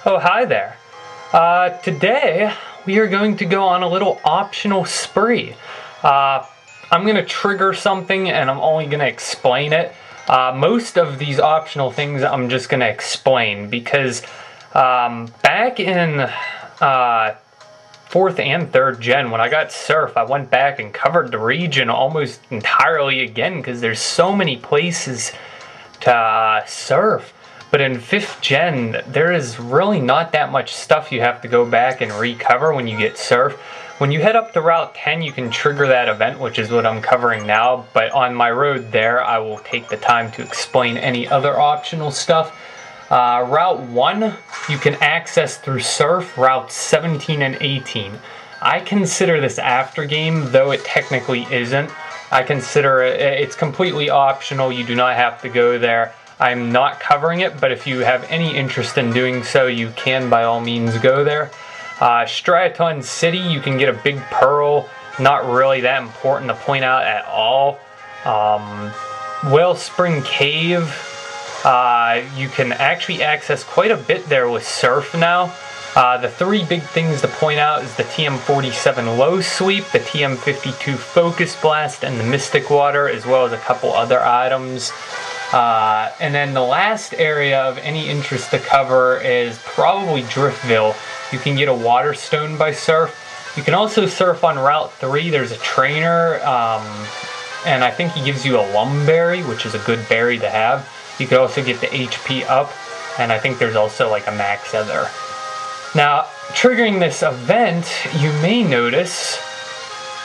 Oh, hi there. Today we are going to go on a little optional spree. I'm going to trigger something and I'm only going to explain it. Most of these optional things I'm just going to explain because back in 4th and 3rd gen when I got Surf, I went back and covered the region almost entirely again because there's so many places to surf. But in 5th gen, there is really not that much stuff you have to go back and recover when you get Surf. When you head up to Route 10, you can trigger that event, which is what I'm covering now. But on my road there, I will take the time to explain any other optional stuff. Route 1, you can access through Surf, Routes 17 and 18. I consider this after game, though it technically isn't. I consider it's completely optional. You do not have to go there. I'm not covering it, but if you have any interest in doing so, you can by all means go there. Mistralton City, you can get a big pearl. Not really that important to point out at all. Wellspring Cave, you can actually access quite a bit there with Surf now. The 3 big things to point out is the TM47 Low Sweep, the TM52 Focus Blast, and the Mystic Water, as well as a couple other items. And then the last area of any interest to cover is probably Driftville. You can get a Water Stone by Surf. You can also surf on Route 3. There's a trainer, and I think he gives you a Lumberry, which is a good berry to have. You could also get the HP up, and I think there's also like a Max Ether. Now, triggering this event, you may notice,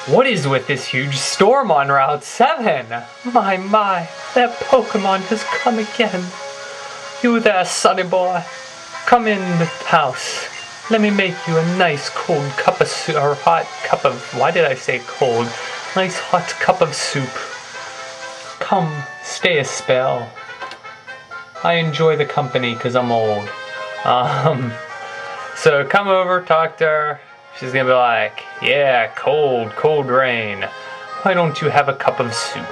what is with this huge storm on Route 7? My, that Pokemon has come again. You there, sonny boy. Come in the house. Let me make you a nice cold cup of soup, or hot cup of, why did I say cold? Nice hot cup of soup. Come, stay a spell. I enjoy the company because I'm old. So come over, talk to her. She's gonna be like, yeah, cold rain. Why don't you have a cup of soup?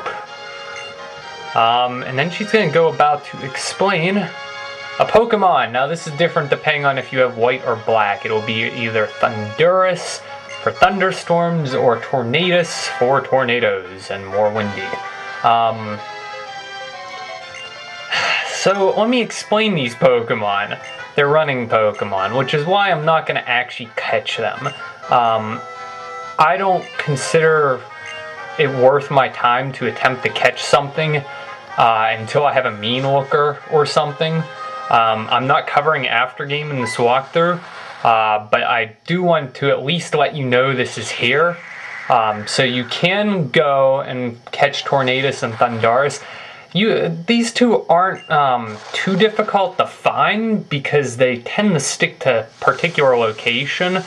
And then she's gonna go about to explain a Pokemon. Now this is different depending on if you have white or black. It'll be either Thundurus for thunderstorms or Tornadus for tornadoes and more windy. So let me explain these Pokemon. They're running Pokemon, which is why I'm not going to actually catch them. I don't consider it worth my time to attempt to catch something until I have a mean looker or something. I'm not covering after game in this walkthrough, but I do want to at least let you know this is here. So you can go and catch Tornadus and Thundurus. These two aren't too difficult to find because they tend to stick to particular location,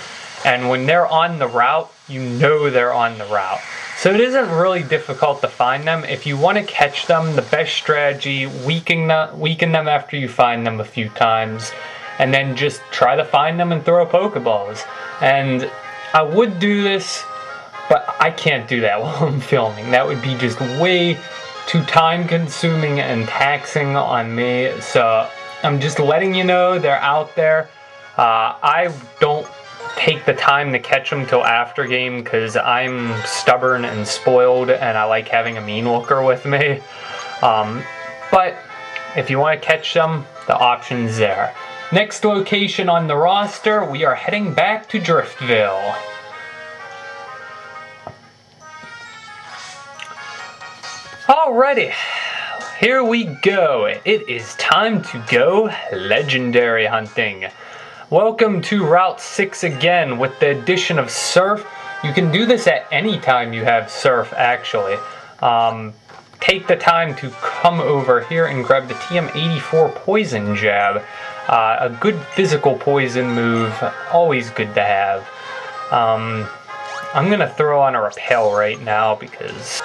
and when they're on the route, you know they're on the route. So it isn't really difficult to find them. If you want to catch them, the best strategy, weaken them after you find them a few times, and then just try to find them and throw Pokeballs. And I would do this, but I can't do that while I'm filming. That would be just way too time consuming and taxing on me, so I'm just letting you know they're out there. I don't take the time to catch them till after game because I'm stubborn and spoiled and I like having a mean looker with me. But if you want to catch them, the option's there. Next location on the roster, we are heading back to Driftville. Alrighty, here we go. It is time to go legendary hunting. Welcome to Route 6 again with the addition of Surf. You can do this at any time you have Surf, actually. Take the time to come over here and grab the TM84 Poison Jab. A good physical poison move, always good to have. I'm going to throw on a Repel right now because...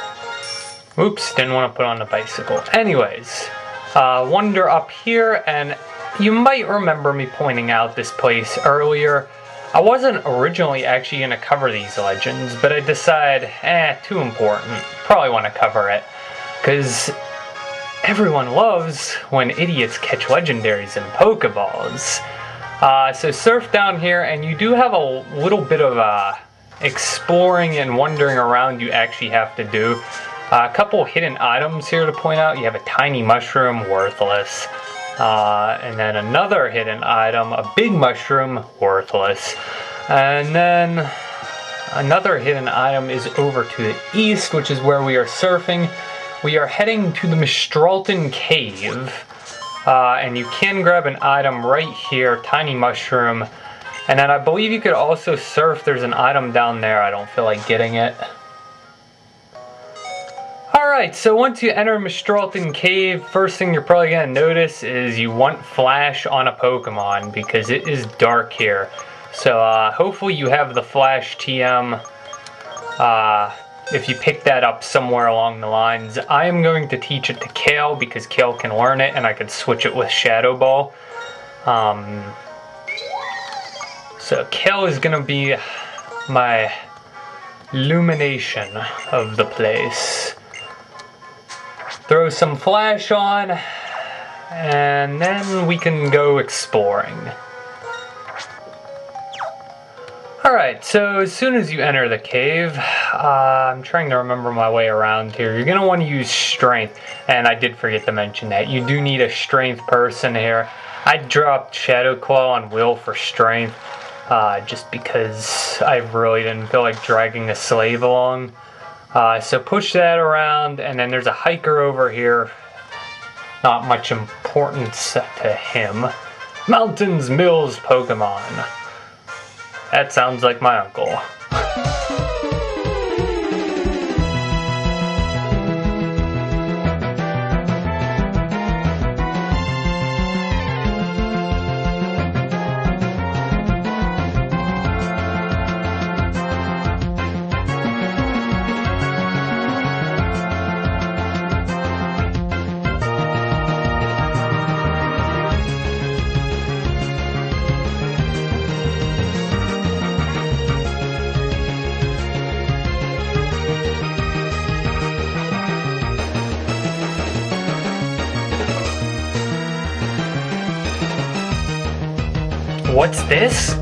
Oops, didn't want to put on the bicycle. Anyways, wander up here, and you might remember me pointing out this place earlier. I wasn't originally actually going to cover these legends, but I decided, too important. Probably want to cover it. Because everyone loves when idiots catch legendaries in Pokeballs. So surf down here, and you do have a little bit of exploring and wandering around you actually have to do. A couple hidden items here to point out. You have a tiny mushroom, worthless. And then another hidden item, a big mushroom, worthless. And then another hidden item is over to the east, which is where we are surfing. We are heading to the Mistralton cave. And you can grab an item right here, tiny mushroom. And then I believe you could also surf. There's an item down there. I don't feel like getting it. Alright, so once you enter Mistralton Cave, first thing you're probably going to notice is you want flash on a Pokemon because it is dark here. So hopefully you have the flash TM if you pick that up somewhere along the lines. I am going to teach it to Kale because Kale can learn it and I could switch it with Shadow Ball. So Kale is going to be my illumination of the place. Throw some flash on, and then we can go exploring. Alright, so as soon as you enter the cave, I'm trying to remember my way around here. You're going to want to use strength, and I did forget to mention that. You do need a strength person here. I dropped Shadow Claw on Will for strength, just because I really didn't feel like dragging a slave along. So push that around, and then there's a hiker over here. Not much importance to him. Mountains Mills Pokemon. That sounds like my uncle. What's this?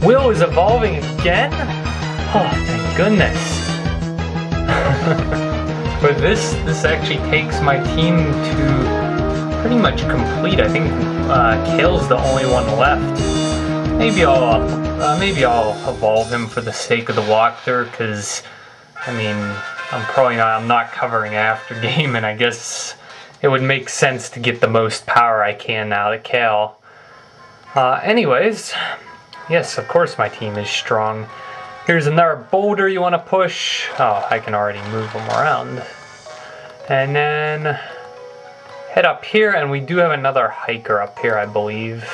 Will is evolving again? Oh, thank goodness. But this actually takes my team to pretty much complete. I think Kale's the only one left. Maybe I'll evolve him for the sake of the walkthrough, because I mean I'm not covering after game, and I guess it would make sense to get the most power I can out of Kale. Anyways, yes, of course my team is strong. Here's another boulder you want to push. Oh, I can already move them around. And then head up here, and we do have another hiker up here, I believe.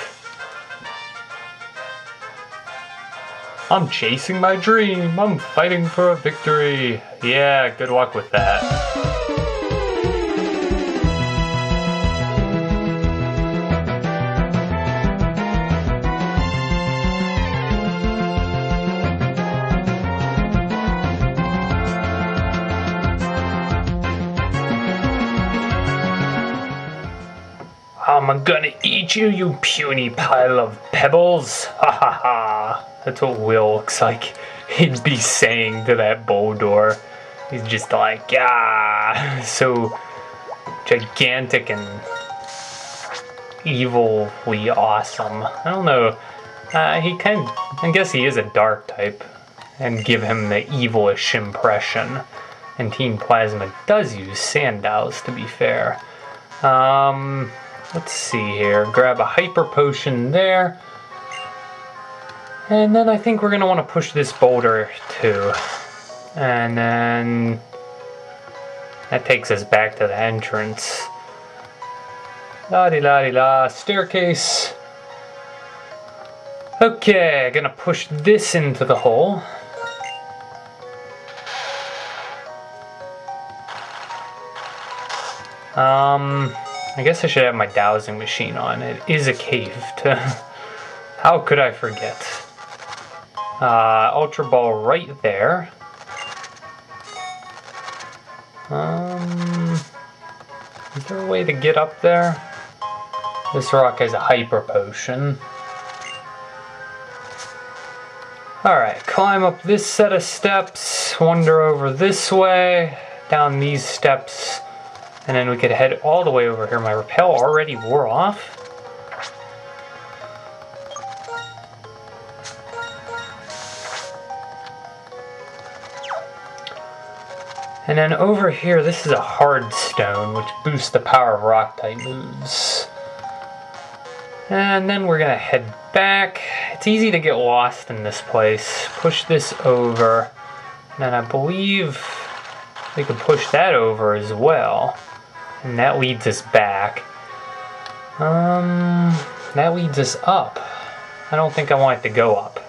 I'm chasing my dream. I'm fighting for a victory. Yeah, good luck with that. I'm gonna eat you, you puny pile of pebbles. Ha ha ha. That's what Will looks like he'd be saying to that Boldore. He's just like, yeah, so gigantic and evilly awesome. I don't know. I guess he is a dark type, and give him the evilish impression. And Team Plasma does use Sandals, to be fair. Let's see here. Grab a Hyper Potion there. And then I think we're going to want to push this boulder too. And then that takes us back to the entrance. La-di-la-di-la. Staircase. Okay, gonna push this into the hole. I guess I should have my dowsing machine on. It is a cave. How could I forget? Ultra Ball right there. Is there a way to get up there? This rock has a Hyper Potion. Alright, climb up this set of steps, wander over this way, down these steps, and then we could head all the way over here. My repel already wore off. And then over here, this is a hard stone, which boosts the power of rock type moves. And then we're gonna head back. It's easy to get lost in this place. Push this over. And then I believe we could push that over as well. And that leads us back. That leads us up. I don't think I want it to go up.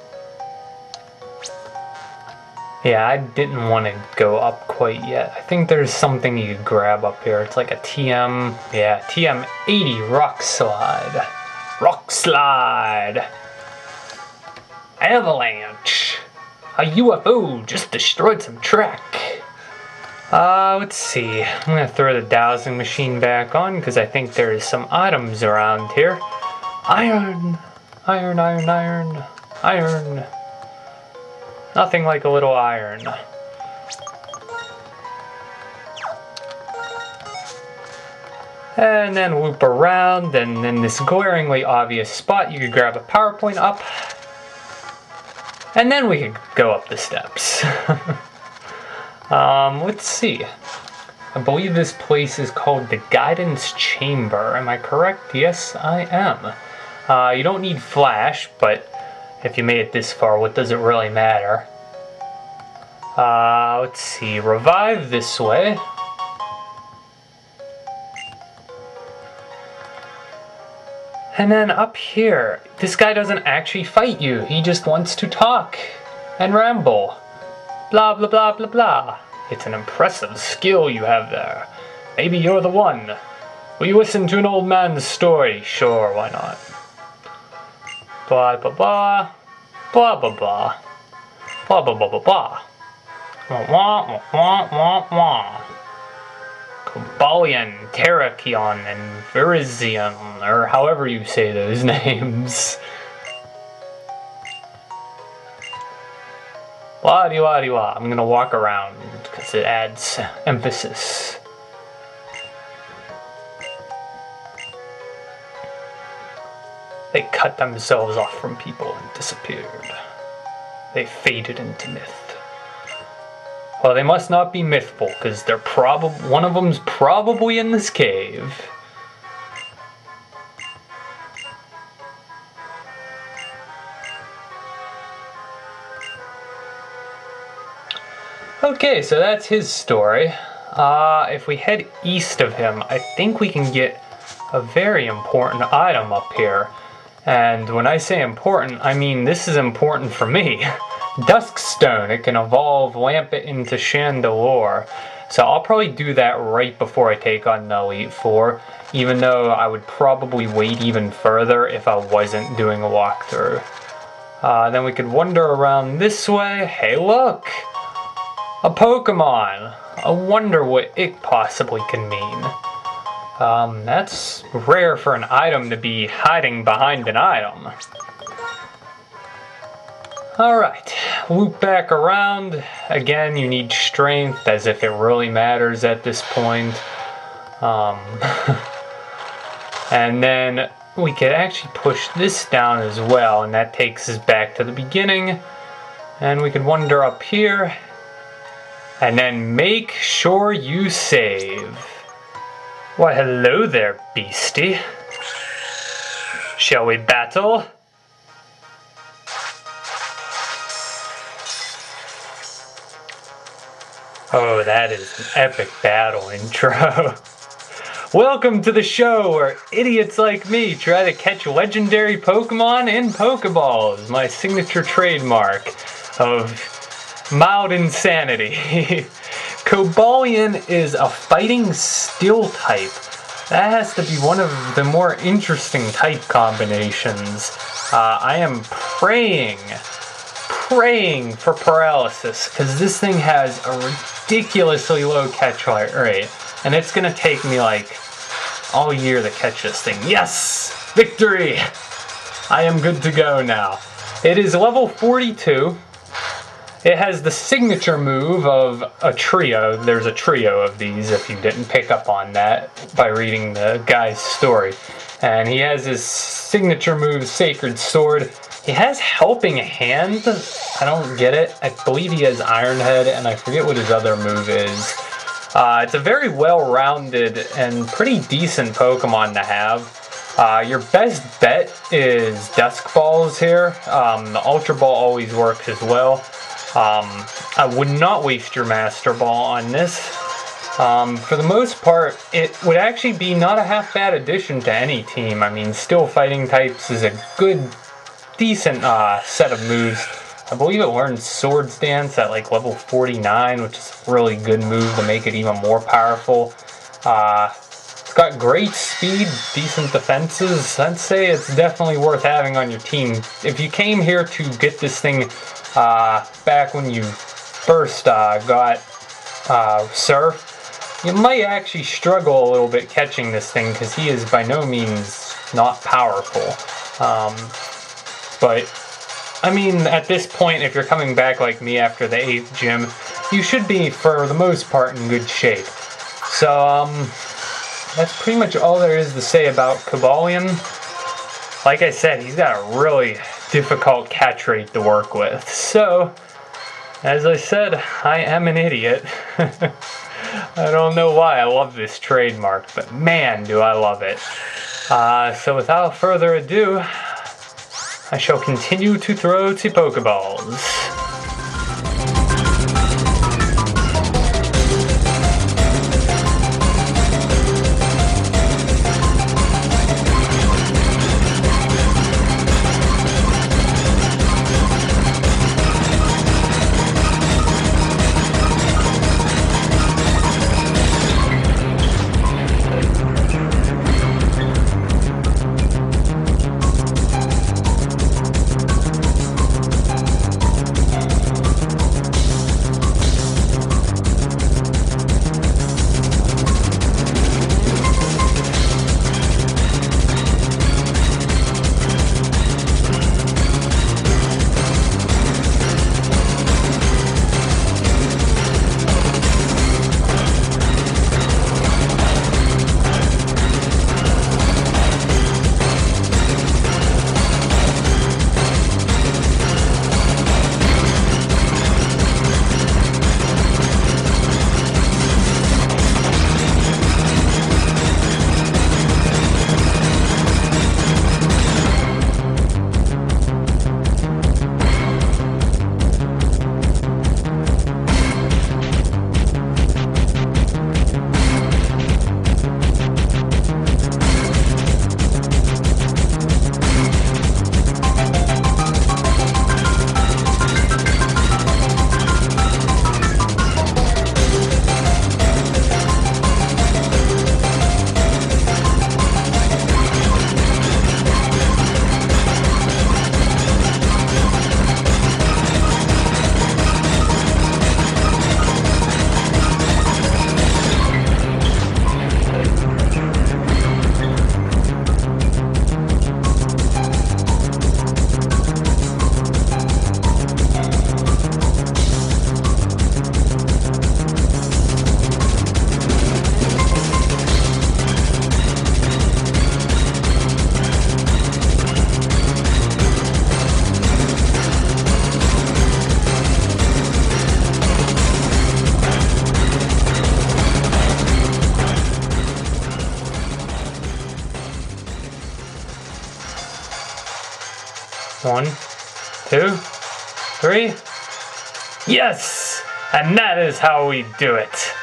Yeah, I didn't want to go up quite yet. I think there's something you could grab up here. It's like a TM, yeah, TM80 rock slide. Rock slide! Avalanche! A UFO just destroyed some track. Let's see. I'm gonna throw the dowsing machine back on because I think there's some items around here. Iron! Iron, iron, iron, iron. Nothing like a little iron. And then loop around, and in this glaringly obvious spot, you could grab a power point up. And then we could go up the steps. Let's see. I believe this place is called the Guidance Chamber. Am I correct? Yes, I am. You don't need flash, but if you made it this far, what does it really matter? Let's see. Revive this way. And then up here, this guy doesn't actually fight you. He just wants to talk and ramble. Blah, blah, blah, blah, blah. It's an impressive skill you have there. Maybe you're the one. Will you listen to an old man's story? Sure, why not? Blah, blah, blah. Blah, blah, blah. Blah, blah, blah, blah, blah. Wah, wah, wah, wah, wah. Cobalion, Terrakion, and Virizion, or however you say those names. Wah-de-wah-de-wah. I'm gonna walk around because it adds emphasis. They cut themselves off from people and disappeared. They faded into myth. Well, they must not be mythful, because they're one of them's probably in this cave. Okay, so that's his story. If we head east of him, I think we can get a very important item up here. And when I say important, I mean this is important for me. Duskstone. It can evolve Lampet into Chandelure. So I'll probably do that right before I take on the Elite Four, even though I would probably wait even further if I wasn't doing a walkthrough. Then we could wander around this way. Hey look! A Pokemon! I wonder what it possibly can mean. That's rare for an item to be hiding behind an item. Alright, loop back around. Again, you need strength, as if it really matters at this point. And then we could actually push this down as well, and that takes us back to the beginning. And we could wander up here. And then make sure you save. Why, hello there, beastie. Shall we battle? Oh, that is an epic battle intro. Welcome to the show where idiots like me try to catch legendary Pokemon in Pokeballs, my signature trademark of mild insanity. Cobalion is a fighting steel type. That has to be one of the more interesting type combinations. I am praying for paralysis, because this thing has a ridiculously low catch rate, and it's gonna take me like all year to catch this thing. Yes! Victory! I am good to go now. It is level 42. It has the signature move of a trio. There's a trio of these if you didn't pick up on that by reading the guy's story. And he has his signature move, Sacred Sword. He has Helping Hand. I don't get it. I believe he has Iron Head, and I forget what his other move is. It's a very well-rounded and pretty decent Pokemon to have. Your best bet is Dusk Balls here. The Ultra Ball always works as well. I would not waste your Master Ball on this. For the most part, it would actually be not a half bad addition to any team. I mean, Steel Fighting types is a good, decent set of moves. I believe it learns Swords Dance at like level 49, which is a really good move to make it even more powerful. It's got great speed, decent defenses. I'd say it's definitely worth having on your team. If you came here to get this thing back when you first got Surf, you might actually struggle a little bit catching this thing because he is by no means not powerful. But, I mean, at this point, if you're coming back like me after the 8th gym, you should be, for the most part, in good shape. So, that's pretty much all there is to say about Cobalion. Like I said, he's got a really difficult catch rate to work with. So, as I said, I am an idiot. I don't know why I love this trademark, but man, do I love it. So without further ado, I shall continue to throw the Pokeballs. One, two, three. Yes! And that is how we do it.